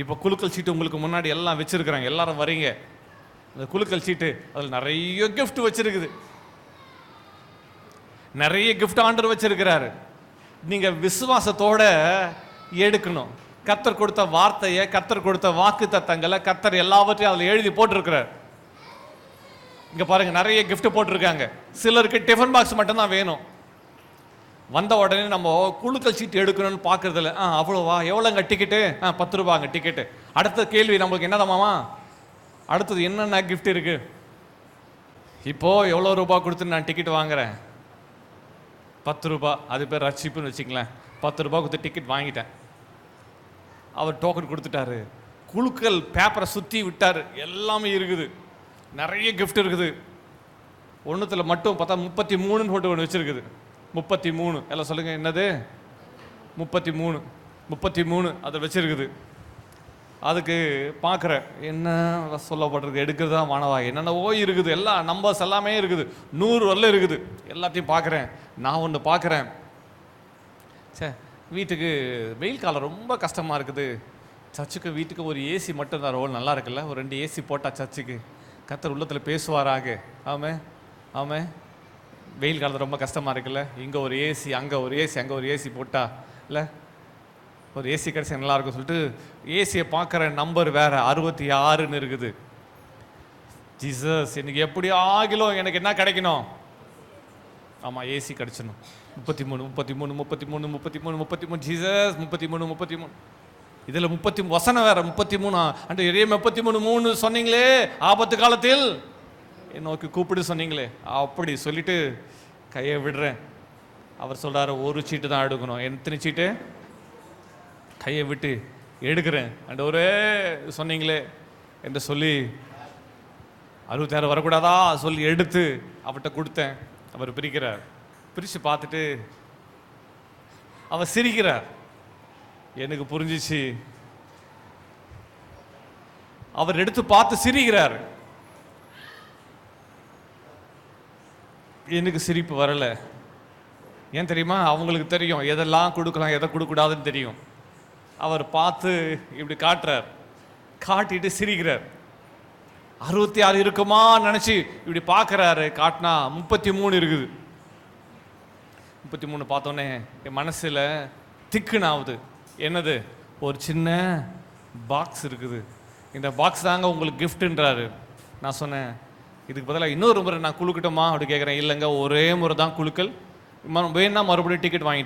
இப்போ குலுக்கல் சீட்டு உங்களுக்கு முன்னாடி எல்லாம் வச்சுருக்குறாங்க, எல்லாரும் வரீங்க. அந்த குலுக்கல் சீட்டு அதில் நிறைய கிஃப்ட் வச்சுருக்குது, நிறைய கிஃப்ட் ஆண்டவர் வச்சிருக்கிறாரு. நீங்கள் விசுவாசத்தோட எடுக்கணும். கர்த்தர் கொடுத்த வார்த்தையை, கர்த்தர் கொடுத்த வாக்கு தத்தங்களை கர்த்தர் எல்லாவற்றையும் அதில் எழுதி போட்டிருக்கிறார். இங்கே பாருங்க, நிறைய கிஃப்ட் போட்டிருக்காங்க. சிலருக்கு டிஃபன் பாக்ஸ் மட்டும்தான் வேணும். வந்த உடனே நம்ம குலுக்கல் சீட்டு எடுக்கணும்னு பார்க்கறதில்ல. அவ்வளோவா, எவ்வளோங்க டிக்கெட்டு? 10 ரூபாங்க டிக்கெட்டு. அடுத்த கேள்வி நம்மளுக்கு என்னதாம்மா, அடுத்தது என்னென்ன கிஃப்ட் இருக்கு? இப்போ எவ்வளோ ரூபா கொடுத்து நான் டிக்கெட் வாங்குறேன்? 10 ரூபா. அது பேர் ரட்சிப்புன்னு வச்சுங்களேன். 10 ரூபா கொடுத்து டிக்கெட் வாங்கிட்டேன். அவர் டோக்கன் கொடுத்துட்டாரு, குலுக்கல் பேப்பரை சுற்றி விட்டார், எல்லாமே இருக்குது, நிறைய கிஃப்ட் இருக்குது. ஒன்றுத்தில் மட்டும் பார்த்தா 33ன்னு போட்டு ஒன்று வச்சுருக்குது. 33 எல்லாம் சொல்லுங்கள், என்னது? 33 அதை வச்சுருக்குது. அதுக்கு பார்க்குறேன், என்ன சொல்லப்படுறது, எடுக்கிறது தான் மாணவா, என்னென்னவோ இருக்குது, எல்லாம் நம்பர்ஸ் எல்லாமே இருக்குது, 100 வரல இருக்குது. எல்லாத்தையும் பார்க்குறேன். நான் ஒன்று பார்க்குறேன், சே வீட்டுக்கு வெயில் காலம் ரொம்ப கஷ்டமாக இருக்குது, சர்ச்சுக்கு வீட்டுக்கு ஒரு ஏசி மட்டும் தான் ரோல் நல்லா இருக்குல்ல, ஒரு 2 ஏசி போட்டால் சர்ச்சுக்கு கர்த்தர் உள்ளத்தில் பேசுவாராக. ஆமே வெயில் காலத்தில் ரொம்ப கஷ்டமாக இருக்குல்ல, இங்கே ஒரு ஏசி, அங்கே ஒரு ஏசி, அங்கே ஒரு ஏசி போட்டா இல்லை, ஒரு ஏசி கிடச்சி நல்லாயிருக்கும் சொல்லிட்டு ஏசியை பார்க்குற நம்பர் வேறு 66ன்னு இருக்குது. ஜீசஸ், எனக்கு எப்படி ஆகிலும் எனக்கு என்ன கிடைக்கணும்? ஆமாம், ஏசி கிடச்சிடணும். 33 ஜீசஸ், 33 இதில் 30 வசனம் வேற. 33 அண்ட் 33 சொன்னீங்களே, ஆபத்து காலத்தில் நோக்கி கூப்பிடு சொன்னீங்களே, அப்படி சொல்லிட்டு கையை விடுறேன். அவர் சொல்கிறாரு, ஒரு சீட்டு தான் எடுக்கணும். எத்தனை சீட்டு? கையை விட்டு எடுக்கிறேன். அண்ட் ஒரே சொன்னீங்களே என்று சொல்லி 66 வரக்கூடாதா சொல்லி எடுத்து அவர்கிட்ட கொடுத்தேன். அவர் பிரிக்கிறார். பிரித்து பார்த்துட்டு அவர் சிரிக்கிறார். எனக்கு புரிஞ்சிச்சு, அவர் எடுத்து பார்த்து சிரிக்கிறார். எனக்கு சிரிப்பு வரலை. ஏன் தெரியுமா? அவங்களுக்கு தெரியும் எதெல்லாம் கொடுக்கலாம், எதை கொடுக்கூடாதுன்னு தெரியும். அவர் பார்த்து இப்படி காட்டுறார், காட்டிட்டு சிரிக்கிறார். 66 இருக்குமா நினச்சி இப்படி பார்க்குறாரு. காட்டினா 33 இருக்குது. 33 பார்த்தோன்னே என் மனசில் திக்குனாவுது. என்னது? ஒரு சின்ன பாக்ஸ் இருக்குது. இந்த பாக்ஸ் தாங்க உங்களுக்கு கிஃப்ட்டுன்றாரு. நான் சொன்னேன், இதுக்கு பதிலாக இன்னொரு முறை நான் குலுக்கட்டுமா அப்படி கேட்குறேன். இல்லைங்க, ஒரே முறை தான் குலுக்கல், வேணா மறுபடியும் டிக்கெட் வாங்கி